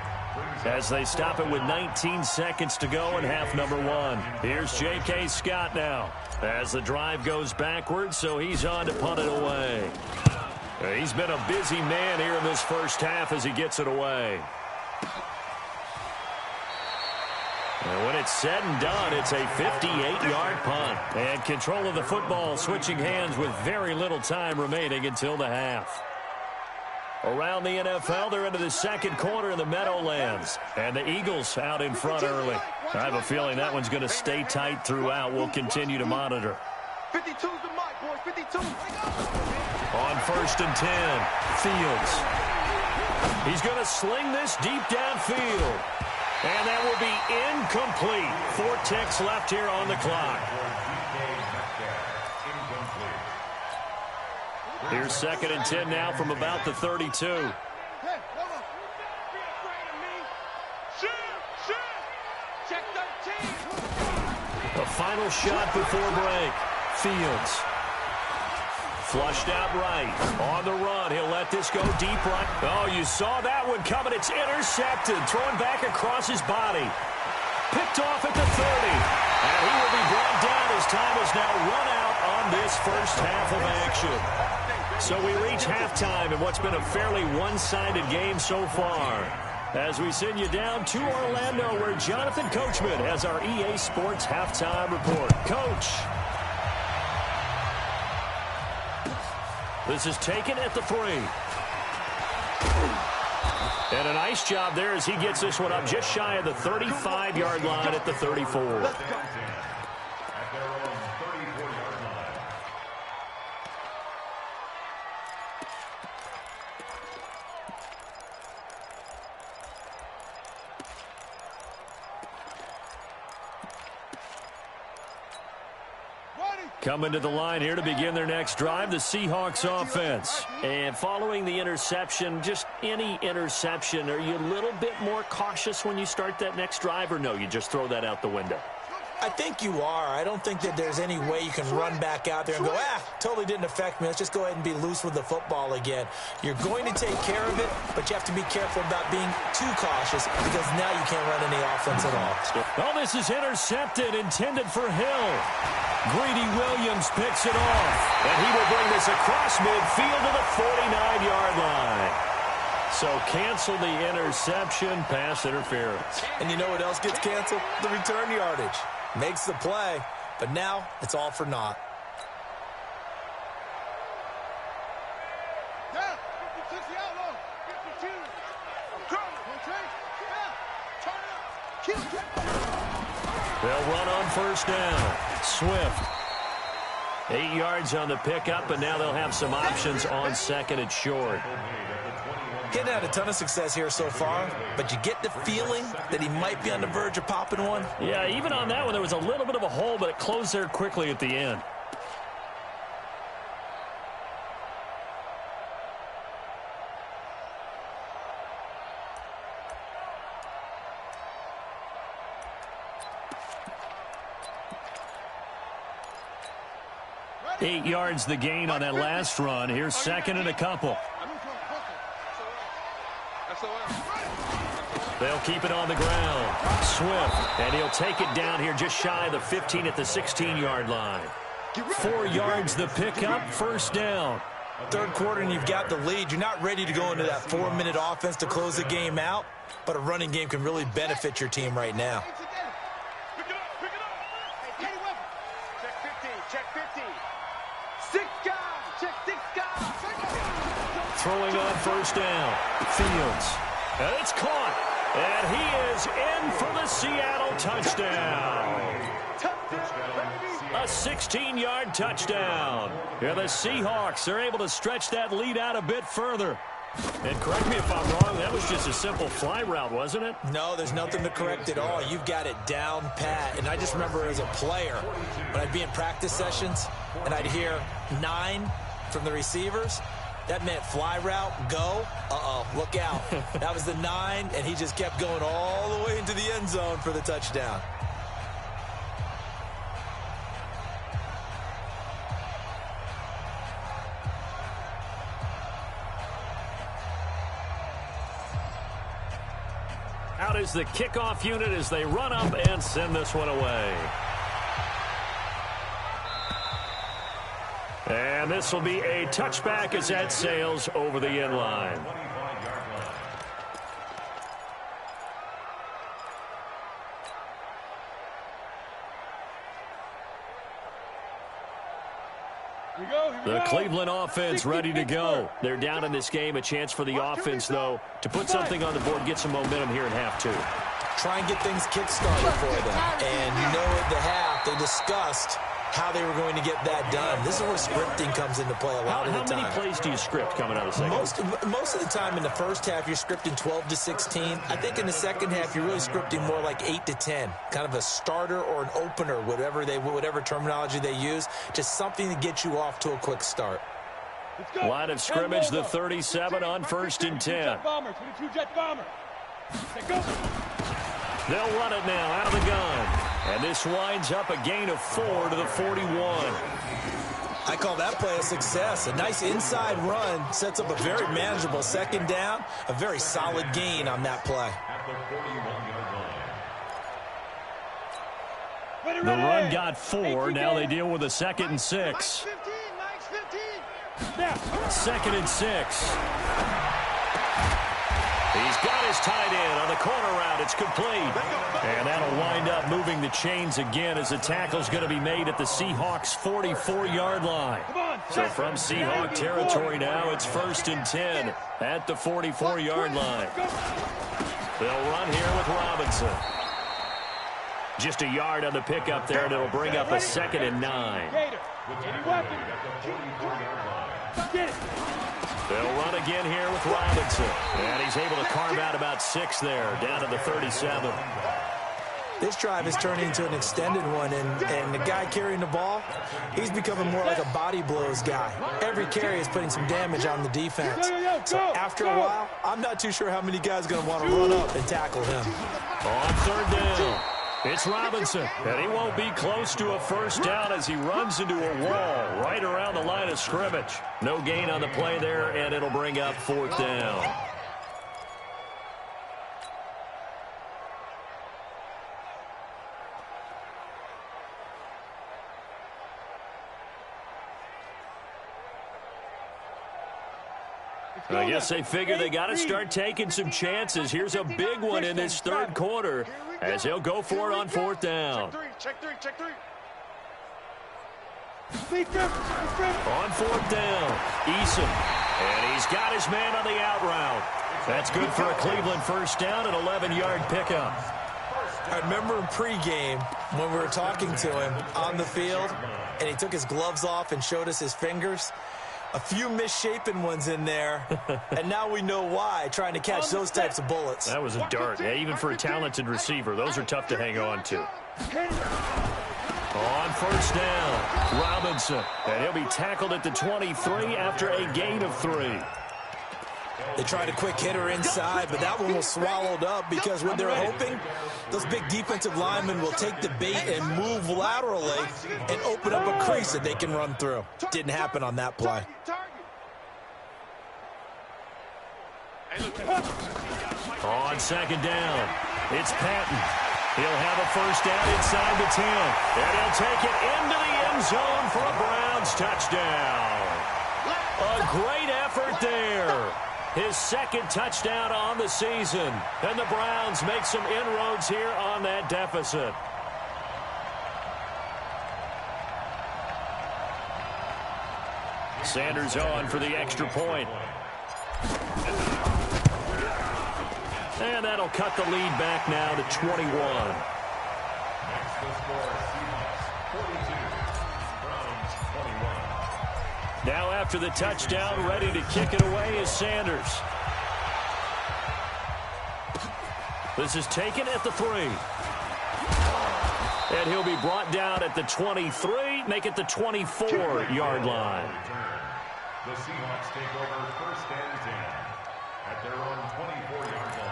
as they stop it with 19 seconds to go in half number 1. Here's J.K. Scott now as the drive goes backwards, so he's on to punt it away. He's been a busy man here in this first half as he gets it away. And when it's said and done, it's a 58-yard punt. And control of the football switching hands with very little time remaining until the half. Around the NFL, they're into the second quarter in the Meadowlands. And the Eagles out in front early. I have a feeling that one's going to stay tight throughout. We'll continue to monitor. 52's the mic, boys. 52. On 1st and 10, Fields. He's going to sling this deep downfield. And that will be incomplete. 4 ticks left here on the clock. Here's 2nd and 10 now from about the 32. A final shot before break. Fields. Flushed out right. On the run. He'll let this go deep right. Oh, you saw that one coming. It's intercepted. Thrown back across his body. Picked off at the 30. And he will be brought down as time is now run out on end this first half of action. So we reach halftime in what's been a fairly one-sided game so far. As we send you down to Orlando, where Jonathan Coachman has our EA Sports halftime report. Coach. This is taken at the 3. And a nice job there as he gets this one up just shy of the 35-yard line at the 34. Coming to the line here to begin their next drive, the Seahawks offense. And following the interception, just any interception, are you a little bit more cautious when you start that next drive, or no, you just throw that out the window? I think you are. I don't think that there's any way you can run back out there and go, totally didn't affect me. Let's just go ahead and be loose with the football again. You're going to take care of it, but you have to be careful about being too cautious because now you can't run any offense at all. Oh, this is intercepted, intended for Hill. Greedy Williams picks it off, and he will bring this across midfield to the 49-yard line. So cancel the interception, pass interference. And you know what else gets canceled? The return yardage. Makes the play, but now it's all for naught. Yeah, 56 the outlaw. 52. They'll run on first down. Swift. 8 yards on the pickup, and now they'll have some options on second and short. Getting had a ton of success here so far, but you get the feeling that he might be on the verge of popping one. Yeah, even on that one, there was a little bit of a hole, but it closed there quickly at the end. Right. 8 yards the gain on that last run. Here's second and a couple. They'll keep it on the ground. Swift, and he'll take it down here just shy of the 15 at the 16-yard line. 4 yards the pickup, first down. Third quarter and you've got the lead. You're not ready to go into that 4-minute offense to close the game out, but a running game can really benefit your team right now. Pick it up. Check 15, check 15. 6 guys, check 6 guys. Throwing on first down. Fields. And it's caught. And he is in for the Seattle touchdown. A 16-yard touchdown. Yeah, the Seahawks are able to stretch that lead out a bit further. And correct me if I'm wrong, that was just a simple fly route, wasn't it? No, there's nothing to correct at all. You've got it down pat. And I just remember as a player, when I'd be in practice sessions and I'd hear 9 from the receivers, that meant fly route, go, look out. That was the 9, and he just kept going all the way into the end zone for the touchdown. Out is the kickoff unit as they run up and send this one away. And this will be a touchback as that sails over the end line. The Cleveland offense ready to go. They're down in this game. A chance for the offense, though, to put something on the board, get some momentum here in half 2. Try and get things kick-started for them. And you know at the half, they discussed how they were going to get that done. This is where scripting comes into play a lot of the time. How many plays do you script coming out of the second? Most of the time in the first half, you're scripting 12 to 16. I think in the second half, you're really scripting more like 8 to 10. Kind of a starter or an opener, whatever terminology they use. Just something to get you off to a quick start. Line of scrimmage, the 37 on first and 10. They'll run it now out of the gun. And this winds up a gain of 4 to the 41. I call that play a success. A nice inside run sets up a very manageable second down. A very solid gain on that play. At the 41-yard The run got 4. Now they deal with a 2nd and 6. 2nd and 6. He's got his tight end on the corner route. It's complete. And that'll wind up moving the chains again as the tackle's going to be made at the Seahawks' 44-yard line. So from Seahawk territory now, it's 1st and 10 at the 44-yard line. They'll run here with Robinson. Just a yard on the pickup there, and it'll bring up a 2nd and 9. They'll run again here with Robinson. And he's able to carve out about 6 there, down to the 37. This drive has turned into an extended one, and the guy carrying the ball, he's becoming more like a body blows guy. Every carry is putting some damage on the defense. So after a while, I'm not too sure how many guys are going to want to run up and tackle him. On 3rd down, it's Robinson, and he won't be close to a 1st down as he runs into a wall right around the line of scrimmage. No gain on the play there, and it'll bring up 4th down. I guess they figure they got to start taking some chances. Here's a big one in this 3rd quarter as they'll go for it on 4th down. Check three. On 4th down, Eason. And he's got his man on the out route. That's good for a Cleveland 1st down, an 11-yard pickup. I remember in pregame when we were talking to him on the field, and he took his gloves off and showed us his fingers. A few misshapen ones in there, and now we know why, trying to catch those types of bullets. That was a dart. Yeah, even for a talented receiver, those are tough to hang on to. On 1st down, Robinson, and he'll be tackled at the 23 after a gain of 3. They tried a quick hitter inside, but that one was swallowed up because what they're hoping, those big defensive linemen will take the bait and move laterally and open up a crease that they can run through. Didn't happen on that play. On 2nd down, it's Patton. He'll have a 1st down inside the 10, and he'll take it into the end zone for a Browns touchdown. A great effort there. His 2nd touchdown on the season. And the Browns make some inroads here on that deficit. Sanders on for the extra point. And that'll cut the lead back now to 21. Next to score, Seahawks 42, Browns 21. Now after the touchdown, ready to kick it away is Sanders. This is taken at the 3. And he'll be brought down at the 23, make it the 24-yard line. The Seahawks take over 1st and 10 at their own 24-yard line.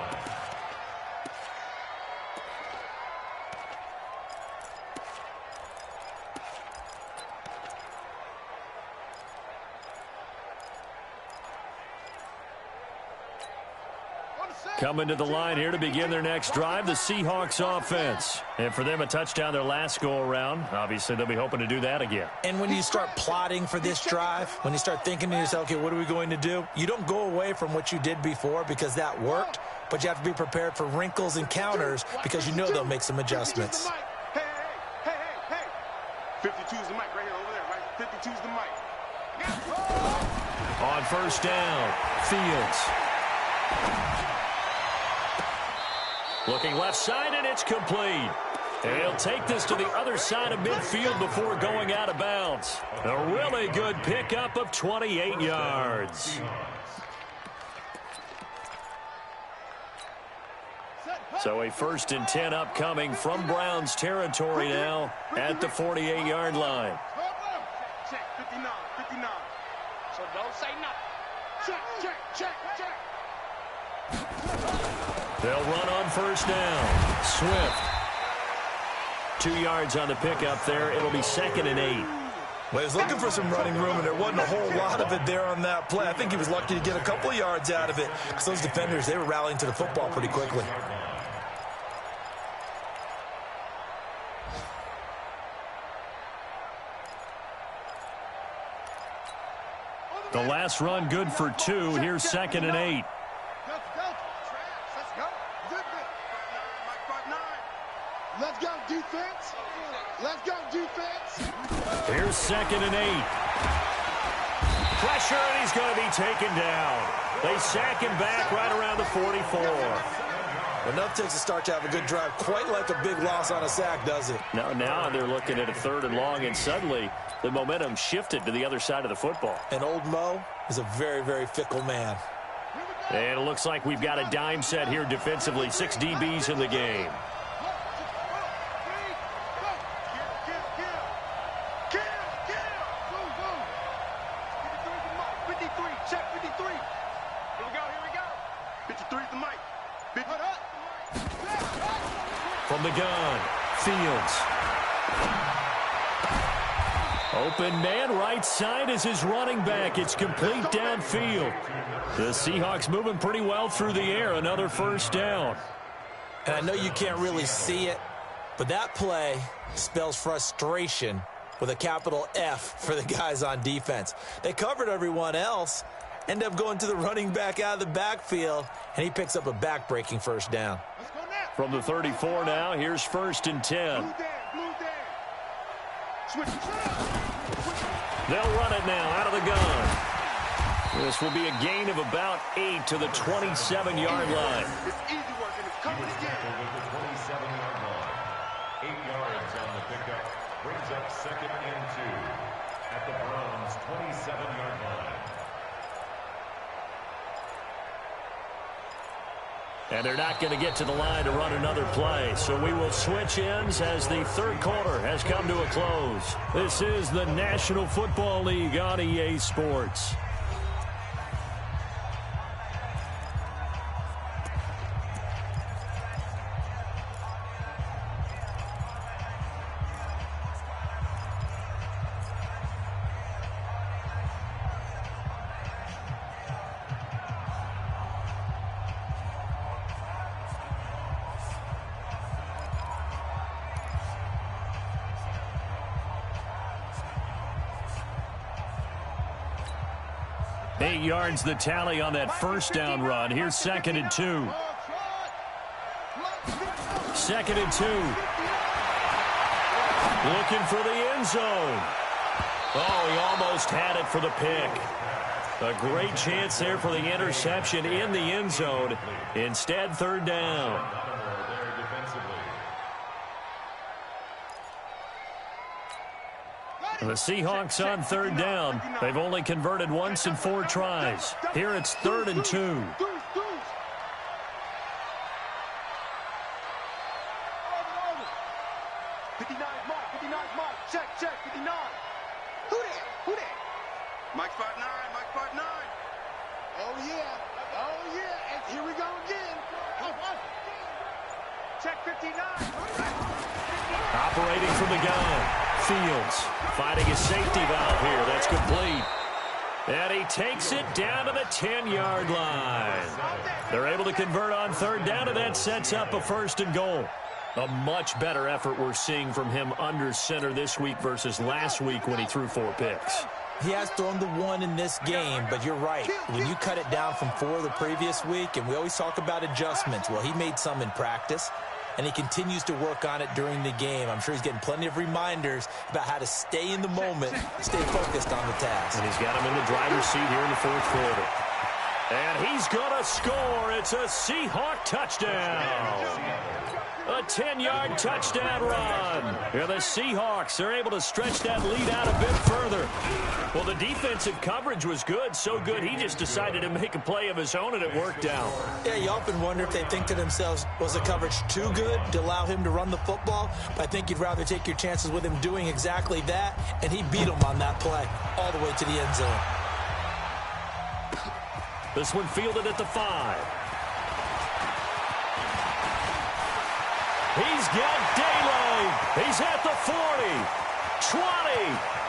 Coming to the line here to begin their next drive, the Seahawks offense. And for them, a touchdown their last go-around. Obviously, they'll be hoping to do that again. And when you start plotting for this drive, when you start thinking to yourself, okay, what are we going to do? You don't go away from what you did before because that worked, but you have to be prepared for wrinkles and counters because you know they'll make some adjustments. Hey. 52's the mic right here over there, right? 52's the mic. On 1st down, Fields. Looking left side, and it's complete. And he'll take this to the other side of midfield before going out of bounds. A really good pickup of 28 yards. So a 1st and 10 upcoming from Browns territory now at the 48-yard line. Check, 59. So don't say nothing. Check. They'll run on 1st down. Swift. 2 yards on the pickup there. It'll be 2nd and 8. Well, he was looking for some running room, and there wasn't a whole lot of it there on that play. I think he was lucky to get a couple of yards out of it because those defenders, they were rallying to the football pretty quickly. The last run good for 2. Here's 2nd and 8. Let's go, defense. Let's go, defense. Here's 2nd and 8. Pressure, and he's going to be taken down. They sack him back right around the 44. Enough takes to start to have a good drive. Quite like a big loss on a sack, does it? Now they're looking at a 3rd and long, and suddenly the momentum shifted to the other side of the football. And old Mo is a very, very fickle man. And it looks like we've got a dime set here defensively. 6 DBs in the game. From the gun, Fields. Open man, right side is his running back. It's complete downfield. The Seahawks moving pretty well through the air. Another 1st down. And I know you can't really see it, but that play spells frustration with a capital F for the guys on defense. They covered everyone else, end up going to the running back out of the backfield, and he picks up a back-breaking 1st down. From the 34 now, here's 1st and 10. They'll run it now out of the gun. This will be a gain of about 8 to the 27-yard line. It's easy work, and it's coming again. Over the 27-yard line. 8 yards on the pickup. Brings up 2nd and 2 at the Browns' 27-yard line. And they're not going to get to the line to run another play. So we will switch ends as the 3rd quarter has come to a close. This is the National Football League on EA Sports. Eight yards the tally on that 1st down run. Here's 2nd and 2. 2nd and 2. Looking for the end zone. Oh, he almost had it for the pick. A great chance there for the interception in the end zone. Instead, 3rd down. The Seahawks on 3rd down. They've only converted once in 4 tries. Here it's 3rd and 2. 59, Mike. Check, 59. Who that? Mike 5'9", Mike 5'9". Oh, yeah. And here we go again. Check 59. Operating from the gun. Fields finding his safety valve here. That's complete. And he takes it down to the 10-yard line. They're able to convert on 3rd down, and that sets up a 1st and goal. A much better effort we're seeing from him under center this week versus last week when he threw 4 picks. He has thrown the 1 in this game, but you're right. When you cut it down from 4 the previous week, and we always talk about adjustments, well, he made some in practice, and he continues to work on it during the game. I'm sure he's getting plenty of reminders about how to stay in the moment, stay focused on the task. And he's got him in the driver's seat here in the 4th quarter. And he's going to score. It's a Seahawk touchdown. A 10-yard touchdown run. Here the Seahawks are able to stretch that lead out a bit further. Well, the defensive coverage was good, so good he just decided to make a play of his own, and it worked out. Yeah, you often wonder if they think to themselves, was the coverage too good to allow him to run the football? But I think you'd rather take your chances with him doing exactly that, and he beat him on that play all the way to the end zone. This one fielded at the 5. He's got daylight. He's at the 40, 20,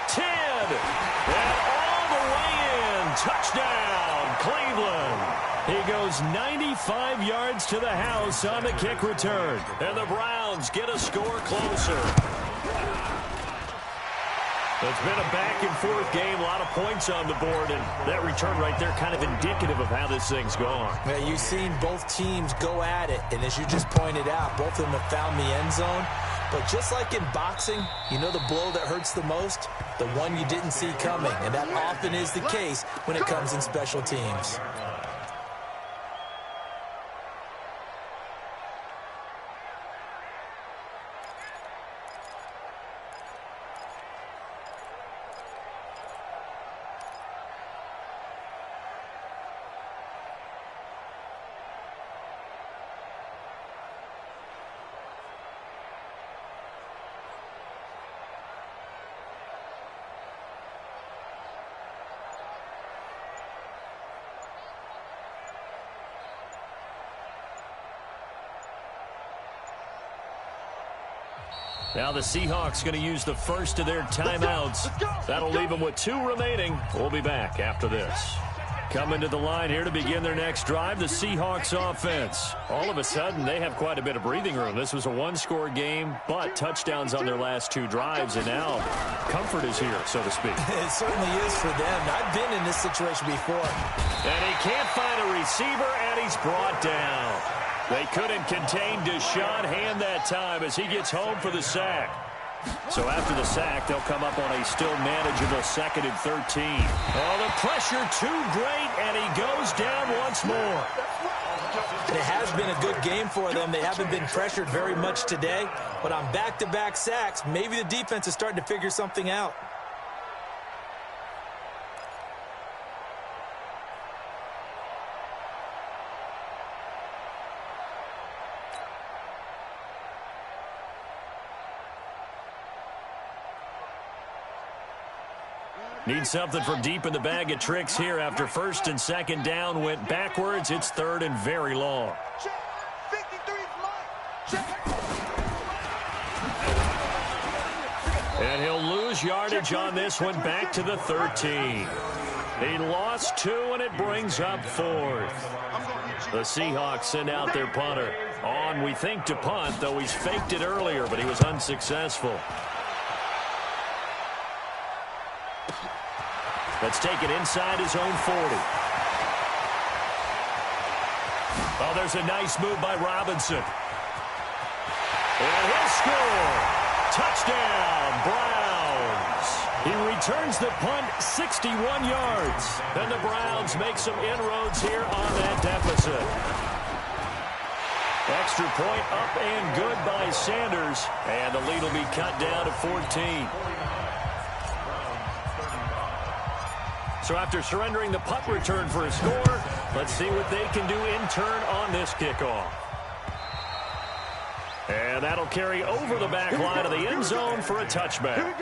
10, and all the way in. Touchdown, Cleveland. He goes 95 yards to the house on the kick return. And the Browns get a score closer. It's been a back-and-forth game, a lot of points on the board, and that return right there kind of indicative of how this thing's gone. Yeah, you've seen both teams go at it, and as you just pointed out, both of them have found the end zone. But just like in boxing, you know the blow that hurts the most? The one you didn't see coming, and that often is the case when it comes in special teams. Now the Seahawks going to use the first of their timeouts. That'll leave them with 2 remaining. We'll be back after this. Coming to the line here to begin their next drive, the Seahawks offense. All of a sudden, they have quite a bit of breathing room. This was a one-score game, but touchdowns on their last 2 drives, and now comfort is here, so to speak. It certainly is for them. I've been in this situation before. And he can't find a receiver, and he's brought down. They couldn't contain Deshaun Hand that time as he gets home for the sack. So after the sack, they'll come up on a still manageable 2nd and 13. Oh, the pressure too great, and he goes down once more. It has been a good game for them. They haven't been pressured very much today, but on back-to-back sacks, maybe the defense is starting to figure something out. Need something from deep in the bag of tricks here after 1st and 2nd down went backwards. It's 3rd and very long. And he'll lose yardage on this one back to the 13. He lost 2, and it brings up 4th. The Seahawks send out their punter. On, we think, to punt, though he's faked it earlier, but he was unsuccessful. Let's take it inside his own 40. Oh, there's a nice move by Robinson. And he'll score. Touchdown, Browns. He returns the punt 61 yards. And the Browns make some inroads here on that deficit. Extra point up and good by Sanders. And the lead will be cut down to 14. So after surrendering the punt return for a score, let's see what they can do in turn on this kickoff. And that'll carry over the back line of the end zone for a touchback.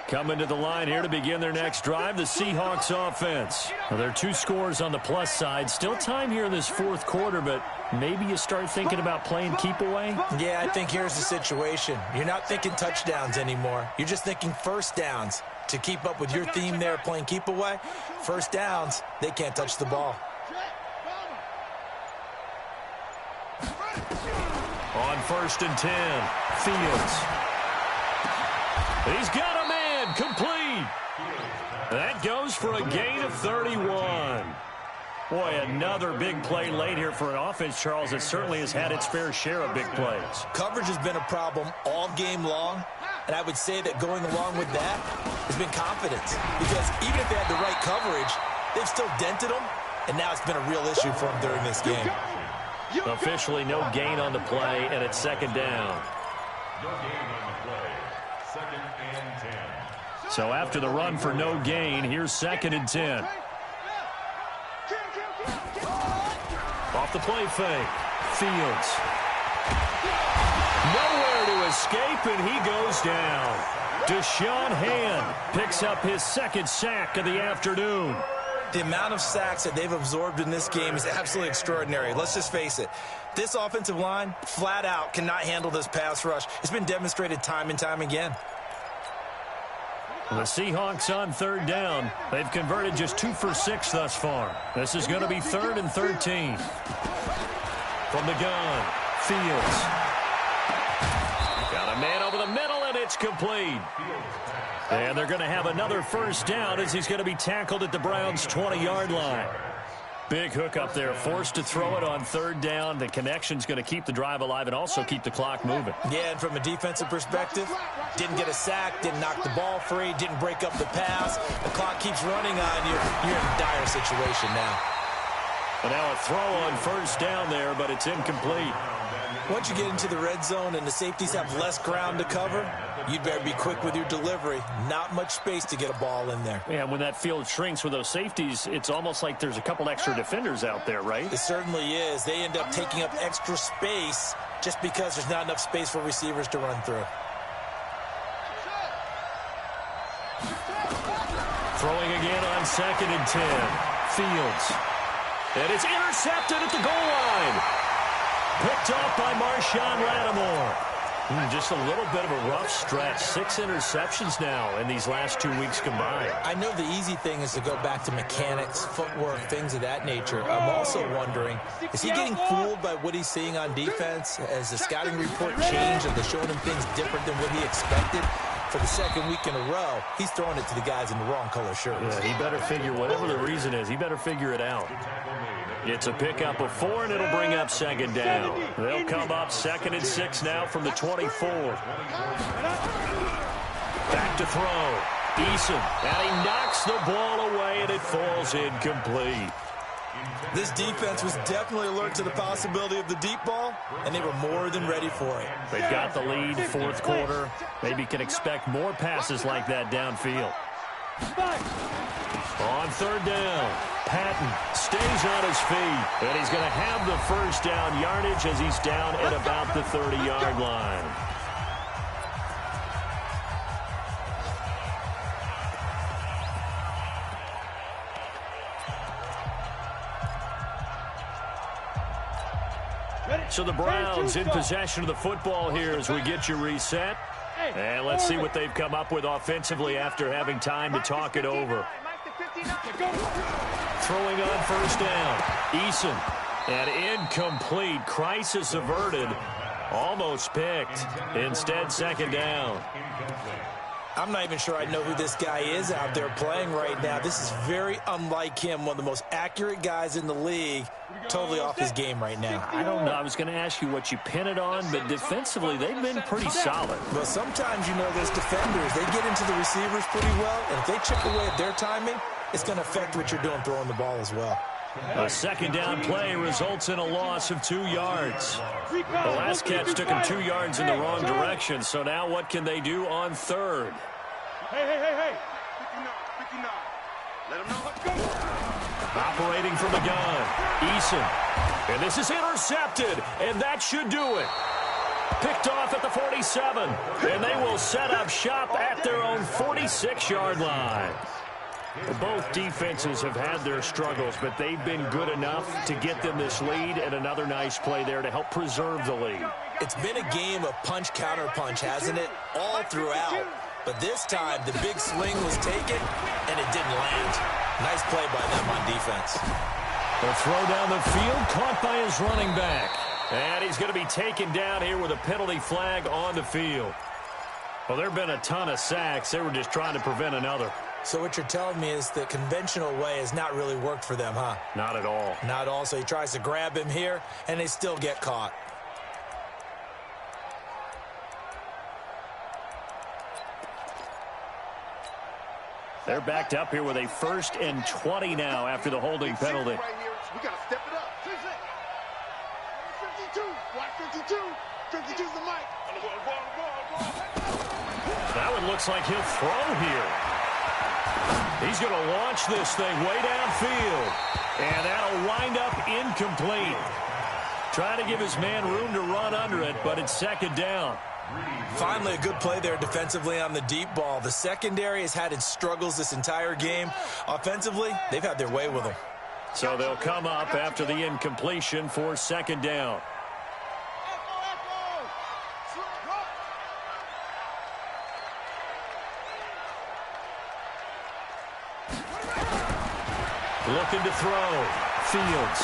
Coming to the line here to begin their next drive, the Seahawks offense. Well, there are 2 scores on the plus side. Still time here in this 4th quarter, but maybe you start thinking about playing keep away? Yeah, I think here's the situation. You're not thinking touchdowns anymore. You're just thinking first downs. To keep up with your theme there, playing keep away, first downs, they can't touch the ball. On 1st and 10, Fields. He's got a man complete. That goes for a gain of 31. Boy, another big play late here for an offense, Charles, that certainly has had its fair share of big plays. Coverage has been a problem all game long, and I would say that going along with that has been confidence. Because even if they had the right coverage, they've still dented them, and now it's been a real issue for them during this game. Officially no gain on the play, and it's 2nd down. No gain on the play. 2nd and 10. So after the run for no gain, here's 2nd and 10. Off the play fake. Fields. Nowhere to escape, and he goes down. Deshaun Hand picks up his 2nd sack of the afternoon. The amount of sacks that they've absorbed in this game is absolutely extraordinary. Let's just face it. This offensive line, flat out, cannot handle this pass rush. It's been demonstrated time and time again. The Seahawks on third down. They've converted just 2 for 6 thus far. This is going to be 3rd and 13. From the gun, Fields. Got a man over the middle, and it's complete. And they're going to have another first down as he's going to be tackled at the Browns' 20-yard line. Big hook up there, forced to throw it on third down. The connection's going to keep the drive alive and also keep the clock moving. Yeah, and from a defensive perspective, didn't get a sack, didn't knock the ball free, didn't break up the pass. The clock keeps running on you. You're in a dire situation now. And now a throw on first down there, but it's incomplete. Once you get into the red zone and the safeties have less ground to cover, you'd better be quick with your delivery. Not much space to get a ball in there. Yeah, when that field shrinks with those safeties, it's almost like there's a couple extra defenders out there, right? It certainly is. They end up taking up extra space just because there's not enough space for receivers to run through. Throwing again on 2nd and 10. Fields. And it's intercepted at the goal line. Picked off by Marshawn Lattimore. Just a little bit of a rough stretch. 6 interceptions now in these last 2 weeks combined. I know the easy thing is to go back to mechanics, footwork, things of that nature. I'm also wondering, is he getting fooled by what he's seeing on defense? Has the scouting report changed? Are they showing him things different than what he expected? For the second week in a row, he's throwing it to the guys in the wrong color shirts. Yeah, he better figure, whatever the reason is, he better figure it out. It's a pickup of 4, and it'll bring up 2nd down. They'll come up 2nd and 6 now from the 24. Back to throw. Eason, and he knocks the ball away, and it falls incomplete. This defense was definitely alert to the possibility of the deep ball, and they were more than ready for it. They've got the lead, 4th quarter. Maybe can expect more passes like that downfield. On 3rd down, Patton stays on his feet, and he's going to have the first down yardage as he's down at about the 30-yard line. So the Browns in possession of the football here as we get you reset. And let's see what they've come up with offensively after having time to talk it over. Throwing on first down. Eason. And incomplete. Crisis averted. Almost picked. Instead, 2nd down. I'm not even sure I know who this guy is out there playing right now. This is very unlike him, one of the most accurate guys in the league. Totally off his game right now. I don't know. I was going to ask you what you pin it on, but defensively, they've been pretty solid. Well, sometimes, you know, those defenders, they get into the receivers pretty well, and if they chip away at their timing, it's going to affect what you're doing throwing the ball as well. A 2nd down play results in a loss of 2 yards. The last catch took him 2 yards in the wrong direction, so now what can they do on 3rd? Hey. 59. Let him know. Let's go. Operating from the gun, Eason. And this is intercepted, and that should do it. Picked off at the 47, and they will set up shop at their own 46-yard line. Both defenses have had their struggles, but they've been good enough to get them this lead, and another nice play there to help preserve the lead. It's been a game of punch-counter-punch, hasn't it? All throughout. But this time, the big swing was taken, and it didn't land. Nice play by them on defense. The throw down the field, caught by his running back. And he's going to be taken down here with a penalty flag on the field. Well, there have been a ton of sacks. They were just trying to prevent another. So what you're telling me is the conventional way has not really worked for them, huh? Not at all. Not at all. So he tries to grab him here, and they still get caught. They're backed up here with a 1st and 20 now after the holding penalty. Right here. We got to step it up. 52. Watch 52. 52's the mic. That one looks like he'll throw here. He's going to launch this thing way downfield. And that'll wind up incomplete. Trying to give his man room to run under it, but it's 2nd down. Finally, a good play there defensively on the deep ball. The secondary has had its struggles this entire game. Offensively, they've had their way with them. So they'll come up after the incompletion for 2nd down. Looking to throw. Fields.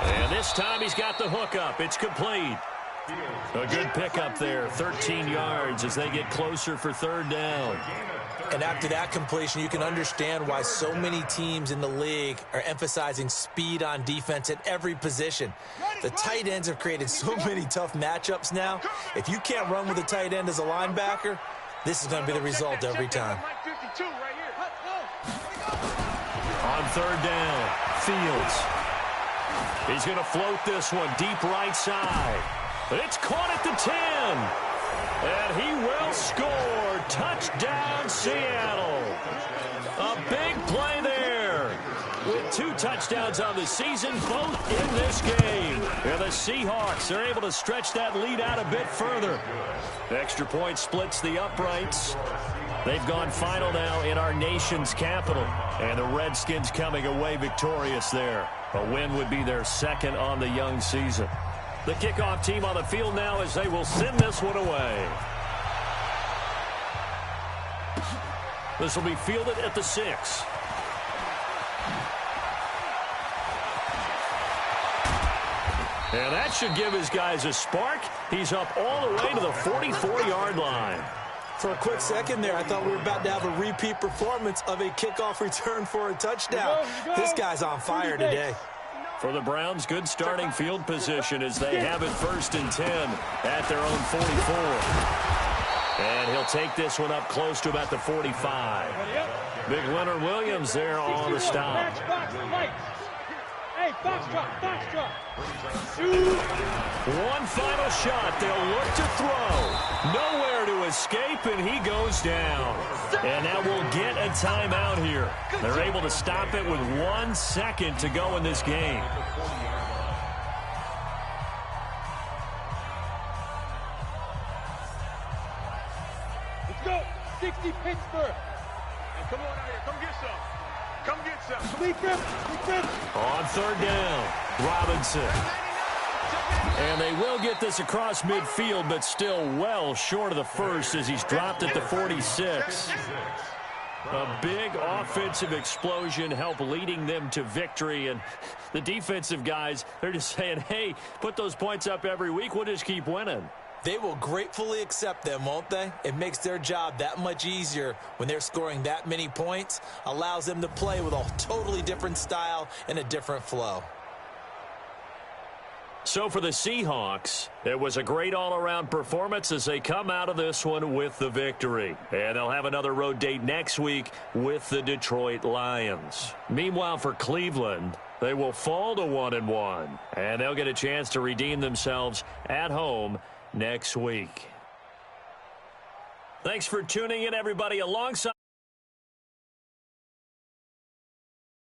And this time he's got the hook up. It's complete. A good pickup there. 13 yards as they get closer for third down. And after that completion, you can understand why so many teams in the league are emphasizing speed on defense at every position. The tight ends have created so many tough matchups now. If you can't run with a tight end as a linebacker, this is going to be the result every time. On third down, Fields. He's going to float this one deep right side. It's caught at the 10. And he will score. Touchdown, Seattle. A big play there. With 2 touchdowns on the season, both in this game. And the Seahawks are able to stretch that lead out a bit further. Extra point splits the uprights. They've gone final now in our nation's capital. And the Redskins coming away victorious there. A win would be their second on the young season. The kickoff team on the field now as they will send this one away. This will be fielded at the 6. And that should give his guys a spark. He's up all the way to the 44-yard line. For a quick second there, I thought we were about to have a repeat performance of a kickoff return for a touchdown. This guy's on fire today. For the Browns, good starting field position as they have it 1st and 10 at their own 44. And he'll take this one up close to about the 45. Big Leonard Williams there on the stop. Hey, box drop. One final shot. They'll look to throw. Nowhere to escape, and he goes down. And now we'll get a timeout here. They're able to stop it with 1 second to go in this game. Let's go. 60 Pittsburgh. Hey, come on out here. Come get some. Come get some. Big grip. On third down, Robinson. And they will get this across midfield, but still well short of the first as he's dropped at the 46. A big offensive explosion helped leading them to victory. And the defensive guys, they're just saying, hey, put those points up every week. We'll just keep winning. They will gratefully accept them, won't they? It makes their job that much easier when they're scoring that many points. Allows them to play with a totally different style and a different flow. So for the Seahawks, it was a great all-around performance as they come out of this one with the victory. And they'll have another road date next week with the Detroit Lions. Meanwhile, for Cleveland, they will fall to 1-1. And they'll get a chance to redeem themselves at home next week. Thanks for tuning in, everybody, alongside